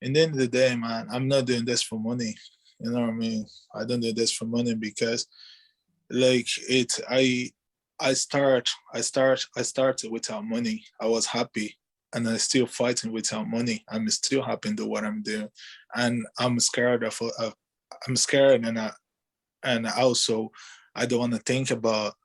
in the end of the day, man, I'm not doing this for money. You know what I mean? I don't do this for money because like I started without money. I was happy and I'm still fighting without money. I'm still happy to do what I'm doing. And I'm scared I'm scared and also I don't want to think about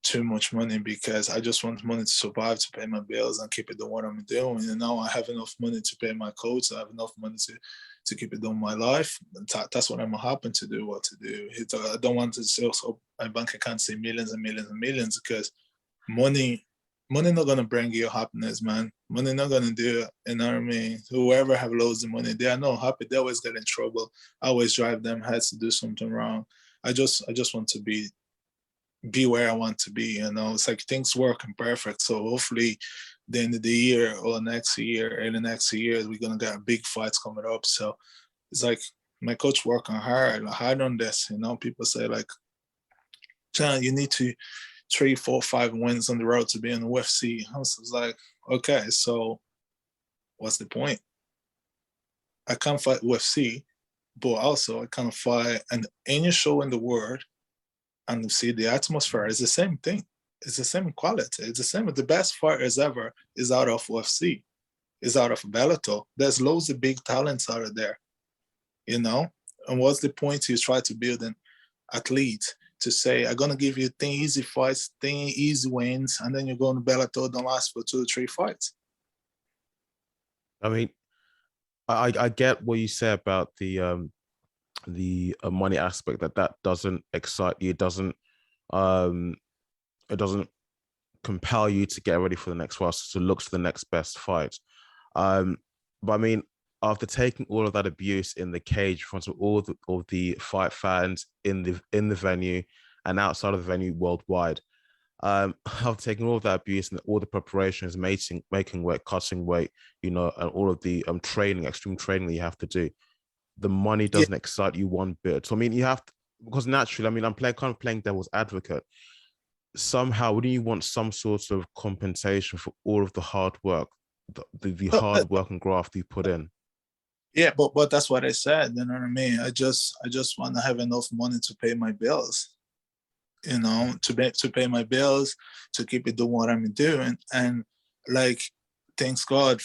too much money because I just want money to survive, to pay my bills and keep it doing what I'm doing. And now I have enough money to pay my coach. I have enough money to keep it doing my life. That's what I'm happy to do, what to do. I don't want to say so my bank account say millions and millions and millions because money money not gonna bring you happiness, man. Money not gonna do it. You know what I mean? Whoever have loads of money, they are not happy. They always get in trouble. I always drive them heads to do something wrong. I just want to be where I want to be. You know, it's like things working perfect. So hopefully, the end of the year or next year, early next year, we're gonna get big fights coming up. So it's like my coach working hard on this. You know, people say like, John, you need to 3, 4, 5 wins on the road to be in the UFC. I was like, okay, so what's the point? I can't fight UFC, but also I can't fight and any show in the world and see the atmosphere is the same thing. It's the same quality. It's the same. The best fighters ever is out of UFC, is out of Bellator. There's loads of big talents out of there, you know? And what's the point you try to build an athlete to say, I'm gonna give you 10 easy fights, 10 easy wins, and then you're going to Bellator, don't last for 2 or 3 fights. I mean, I get what you say about the money aspect, that doesn't excite you. Um it doesn't compel you to get ready for the next fight, to look to the next best fight. Um, but I mean, after taking all of that abuse in the cage in front of all the fight fans in the venue and outside of the venue worldwide, after taking all of that abuse and all the preparations, making weight, cutting weight, and all of the training, extreme training that you have to do, the money Yeah, doesn't excite you one bit. So I mean, you have to, because naturally, I mean, kind of playing devil's advocate. Somehow, wouldn't you want some sort of compensation for all of the hard work, the hard work and graft you put in? yeah, but that's what I said. You know what I mean? I just want to have enough money to pay my bills. You know, to pay my bills, to keep it doing what I'm doing, and like thanks God,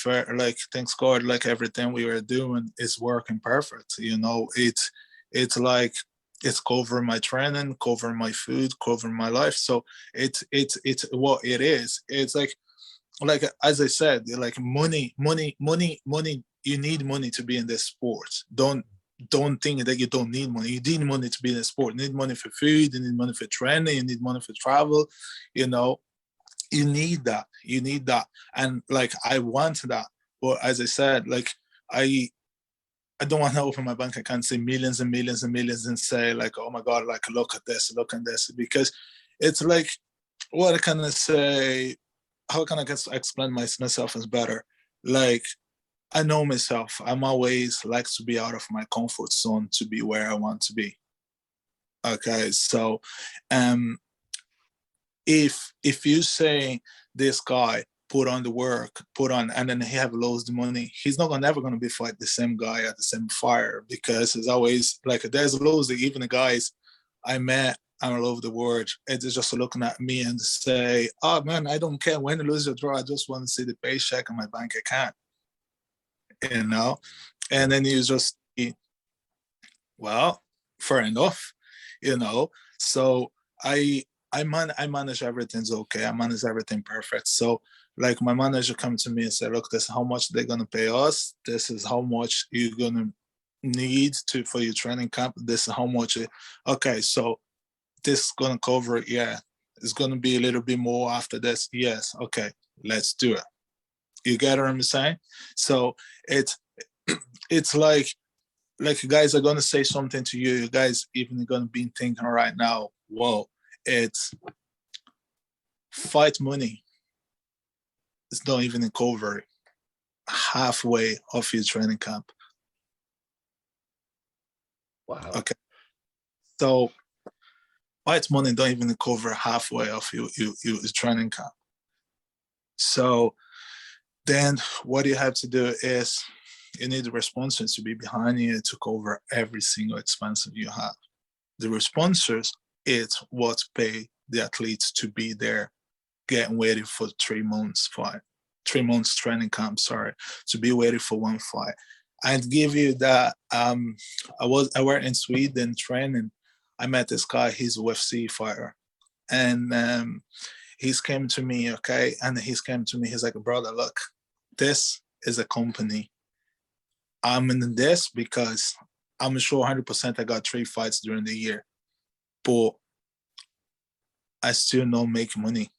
like everything we were doing is working perfect. You know, it's like it's covering my training, covering my food, covering my life. So it's what it is. It's like as I said, like money. You need money to be in this sport. Don't think that you don't need money. You need money to be in a sport. You need money for food. You need money for training. You need money for travel. You know, you need that. You need that. And like I want that. But as I said, like I I don't want to open my bank account, say millions and millions and millions, and say like, oh my God, like look at this, because it's like, what can I say? How can I explain myself as better? Like, I know myself. I'm always like to be out of my comfort zone to be where I want to be. Okay, so um, if you say this guy put on the work, put on, and then he have loads of money, he's not gonna never gonna be fight the same guy at the same fire, because it's always like there's loads of even the guys I met all over the world. It's just looking at me and say, "Oh man, I don't care when you lose or draw. I just want to see the paycheck in my bank account." You know, and Yeah. then you just, well, fair enough. You know, so I manage everything's okay. I manage everything perfect. So like my manager come to me and say, look, this is how much they're gonna pay us. This is how much you're gonna need to for your training camp. This is how much okay, so this is gonna cover it, yeah. It's gonna be a little bit more after this. Yes, okay, let's do it. You get what I'm saying? So it's it's like you guys are gonna say something to you. You guys even gonna be thinking right now, whoa, it's fight money. It's not even cover halfway of your training camp. Wow. Okay, so fight money don't even cover halfway of your training camp. So then what you have to do is you need the sponsors to be behind you to cover every single expense you have. The sponsors, it's what pay the athletes to be there, getting ready for 3 months fight, 3 months training camp, sorry, to be ready for one fight. I'd give you that. I worked in Sweden training. I met this guy, he's a UFC fighter. And he's came to me, okay? And he's came to me, he's like, brother, look, this is a company. I'm in this because I'm sure 100% I got 3 fights during the year, but I still don't make money.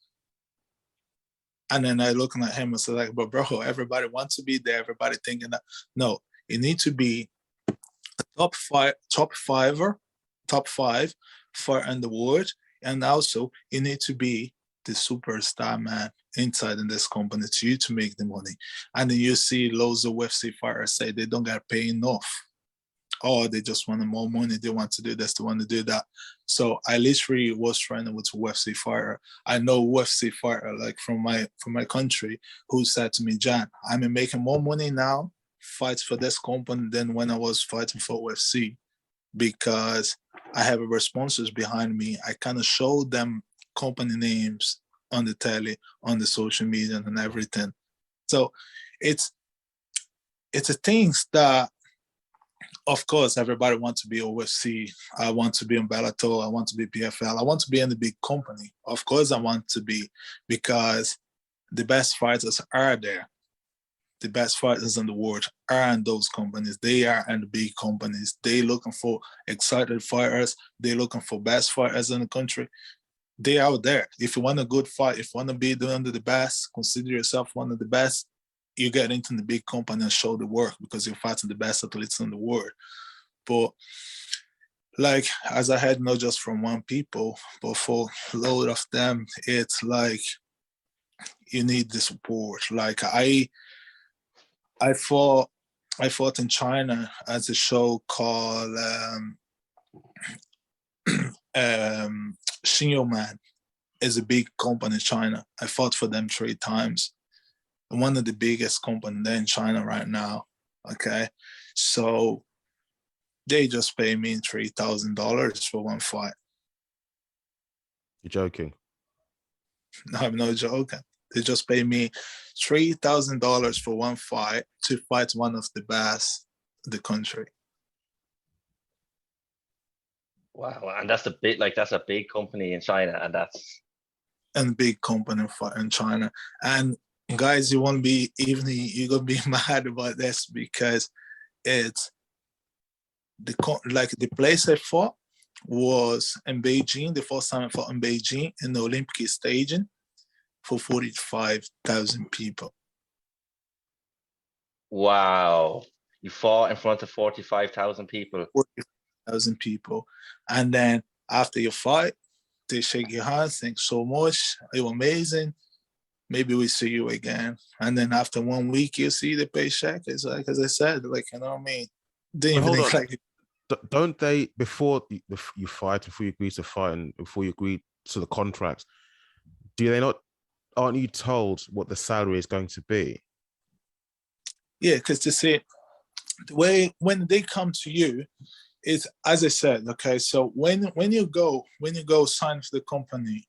And then I looking at him and said, like, but bro, everybody wants to be there. Everybody thinking that. No, you need to be a top five for in the world. And also you need to be the superstar man inside in this company to you to make the money. And then you see loads of UFC fighters say they don't get paid enough. Or they just want more money. They want to do this, they want to do that. So I literally was training with a UFC fighter. I know UFC fighter like from my country who said to me, Jan, I'm making more money now, fights for this company than when I was fighting for UFC, because I have sponsors behind me. I kind of show them company names on the telly, on the social media and everything. So it's a things that, of course, everybody wants to be UFC. I want to be in BELLATOR. I want to be PFL. I want to be in the big company. Of course, I want to be, because the best fighters are there. The best fighters in the world are in those companies. They are in the big companies. They looking for excited fighters. They looking for best fighters in the country. They out there. If you want a good fight, if you want to be one of the best, consider yourself one of the best, you get into the big company and show the work, because you're fighting the best athletes in the world. But like, as I had not just from one people, but for a load of them, it's like you need the support. Like I fought in China as a show called Man is a big company in China. I fought for them 3 times. One of the biggest companies there in China right now. Okay. So they just pay me $3,000 for one fight. You're joking? No, I'm not joking. They just pay me $3,000 for one fight to fight one of the best in the country. Wow, and that's that's a big company in China, and that's and big company in China. And guys, you're gonna be mad about this, because it's the place I fought was in Beijing. The first time I fought in Beijing in the Olympic stadium for 45,000 people. Wow. You fought in front of 45,000 people. 45,000 people. And then after your fight, they shake your hand, thanks so much, it was amazing, maybe we see you again. And then after 1 week, you see the paycheck. It's like, as I said, like, you know what I mean? Didn't even think like, don't they, before you fight, before you agree to fight and before you agree to the contracts, aren't you told what the salary is going to be? Yeah, because to see the way when they come to you, it's, as I said, okay, so when you go sign for the company,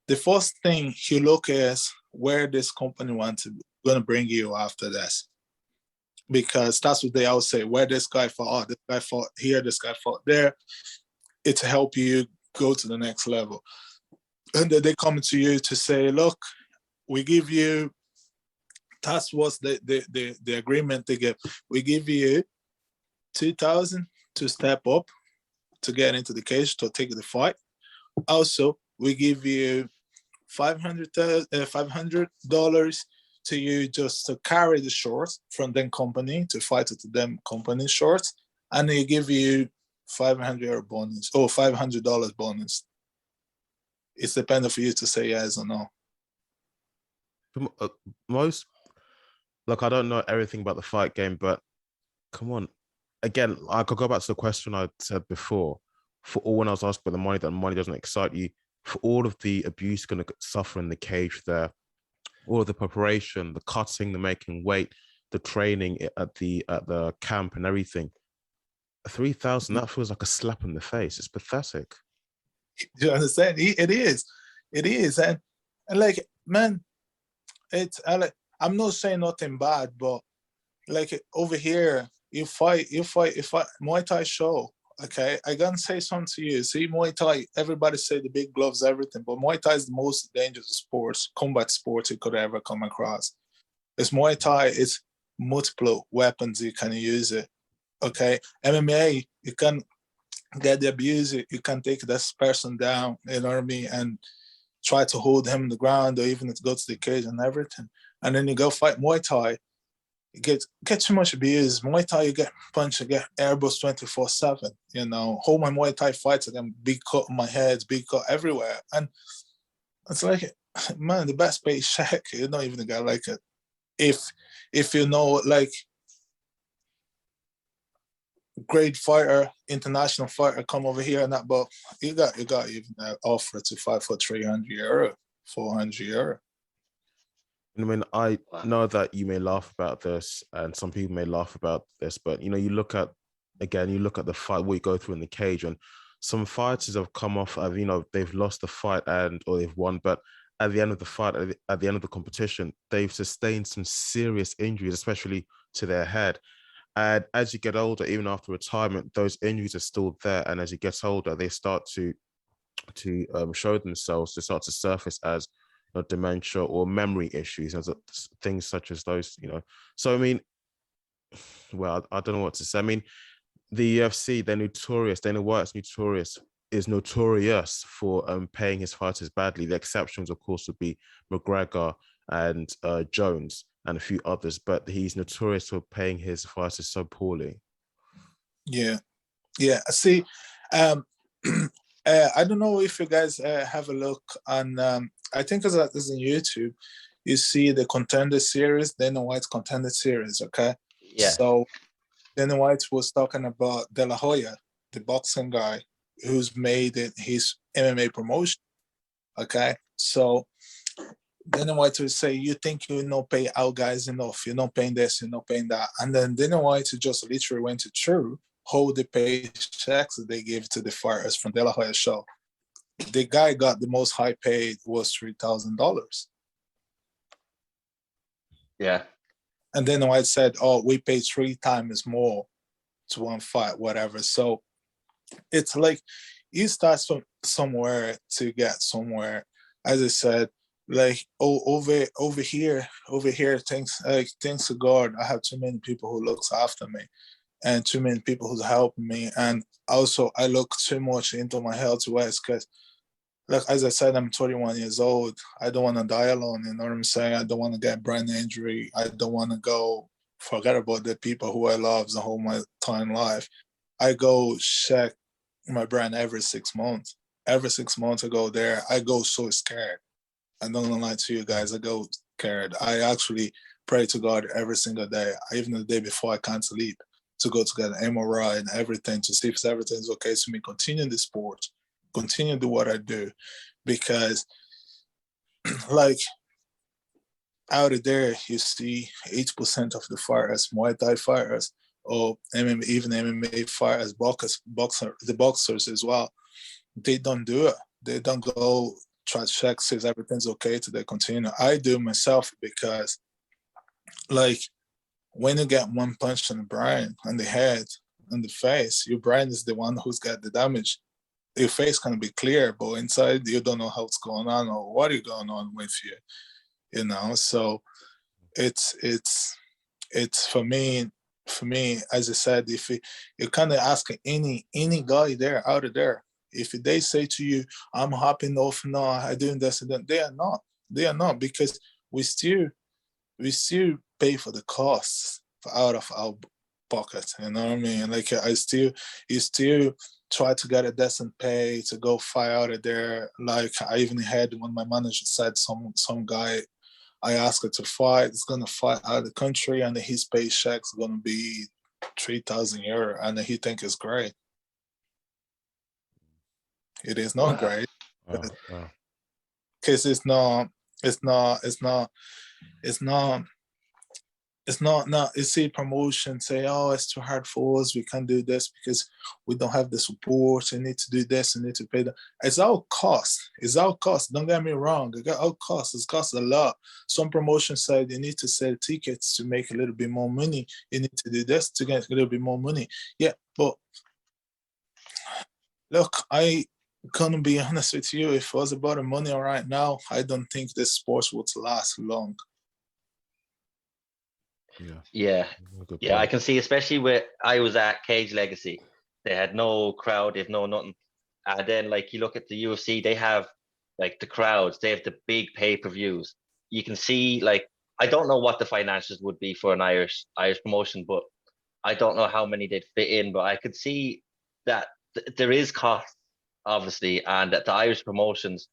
the first thing you look is where this company gonna bring you after this. Because that's what they always say, where this guy fought, this guy fought here, this guy fought there. It's to help you go to the next level. And then they come to you to say, look, we give you, that's what's the agreement they give. We give you 2,000 to step up, to get into the cage, to take the fight. Also, we give you $500 to you just to carry the shorts from them company to fight at them company shorts, and they give you $500 bonus or $500 bonus. It's dependent for you to say yes or no. Most, look, I don't know everything about the fight game, but come on. Again, I could go back to the question I said before. For all, when I was asked about the money, that money doesn't excite you. For all of the abuse going to suffer in the cage there, all of the preparation, the cutting, the making weight, the training at the camp and everything. 3,000, that feels like a slap in the face. It's pathetic. You understand? It is, and like, man, it's like, I'm not saying nothing bad, but like over here, you fight Muay Thai show. Okay, I gotta say something to you. See, Muay Thai, everybody say the big gloves, everything, but Muay Thai is the most dangerous sports, combat sport you could ever come across. It's Muay Thai, it's multiple weapons you can use it. Okay, MMA, you can get the abuse, you can take this person down, you know what I mean, and try to hold him on the ground or even to go to the cage and everything. And then you go fight Muay Thai, you get too much abuse. Muay Thai, you get punched, you get airbus 24/7. You know, hold my Muay Thai fights again, big cut on my head, big cut everywhere, and it's like, man, the best paid check. You don't even get like it. If you know, like, great fighter, international fighter, come over here and that, but you got even an offer to fight for 300 euro, 400 euro. I mean, I know that you may laugh about this, and some people may laugh about this, but you know, you look at the fight, what you go through in the cage, and some fighters have come off, you know, they've lost the fight or they've won, but at the end of the fight, at the end of the competition, they've sustained some serious injuries, especially to their head. And as you get older, even after retirement, those injuries are still there. And as you get older, they start to show themselves, to start to surface as, you know, dementia or memory issues, as things such as those, you know. So I mean, well, I don't know what to say. I mean, the UFC, they're notorious. Dana White's notorious for paying his fighters badly. The exceptions, of course, would be McGregor and Jones and a few others, but he's notorious for paying his fighters so poorly. Yeah. See, I don't know if you guys have a look on. I think it's on YouTube. You see the Contender series, Dana White's Contender series. Okay. Yeah. So Dana White was talking about De La Hoya, the boxing guy who's made it his MMA promotion. Okay. So Dana White would say, you think you not pay our guys enough, you're not paying this, you're not paying that. And then Dana White just literally went through how the paychecks that they gave to the fighters from De La Hoya show. The guy got the most high paid was $3,000. Yeah. And then White said, oh, we paid 3 times more to one fight, whatever. So it's like, you start from somewhere to get somewhere. As I said, like, over here, thanks to God, I have too many people who looks after me and too many people who's helping me. And also I look too much into my health wise, because, like, as I said, I'm 21 years old. I don't want to die alone. You know what I'm saying? I don't want to get brain injury. I don't want to go forget about the people who I love the whole my time life. I go check my brain every 6 months. Every 6 months I go there. I go so scared. I don't lie to you guys. I go scared. I actually pray to God every single day, even the day before I can't sleep, to go to get an MRI and everything, to see if everything's okay to me, continue the sport, continue to do what I do. Because like, out of there, you see 80% of the fighters, Muay Thai fighters, or MMA, even MMA fighters, the boxers as well, they don't do it. They don't go try to check, see if everything's okay till they continue. I do myself, because, like, when you get one punch on the brain, on the head, on the face, your brain is the one who's got the damage. Your face can be clear, but inside you don't know what's going on or what is going on with you. You know, so it's for me, as I said, if you kind of ask any guy there out of there, if they say to you, I'm happy enough now, I'm doing this and that, they are not, because we still pay for the costs out of our pocket. You know what I mean? Like, you still try to get a decent pay to go fly out of there. Like, I even had when my manager said some guy, I asked her to fight, is gonna fight out of the country, and his paycheck's gonna be 3,000 euro, and he think it's great. It is not great, because it's not it's not you see promotion say, oh, it's too hard for us, we can't do this because we don't have the support, we need to do this, we need to pay that. It's all cost. Don't get me wrong, it got all cost. It costs a lot. Some promotion said you need to sell tickets to make a little bit more money, you need to do this to get a little bit more money. Yeah, but look, I gonna be honest with you, if it was about the money right now, I don't think this sport would last long. Yeah, Good yeah, I point. can see, especially where I was at Cage Legacy, they had no crowd, they've no nothing. And then like you look at the UFC, they have like the crowds, they have the big pay-per-views. You can see like I don't know what the financials would be for an Irish promotion, but I don't know how many they'd fit in, but I could see that there is cost, obviously, and that the Irish promotions,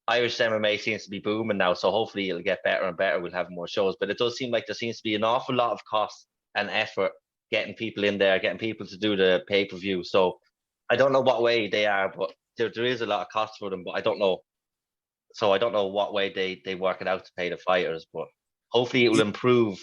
Irish MMA seems to be booming now, so hopefully it'll get better and better. We'll have more shows, but it does seem like there seems to be an awful lot of cost and effort getting people in there, getting people to do the pay-per-view. So I don't know what way they are, but there is a lot of cost for them, but I don't know. So I don't know what way they work it out to pay the fighters, but hopefully it will improve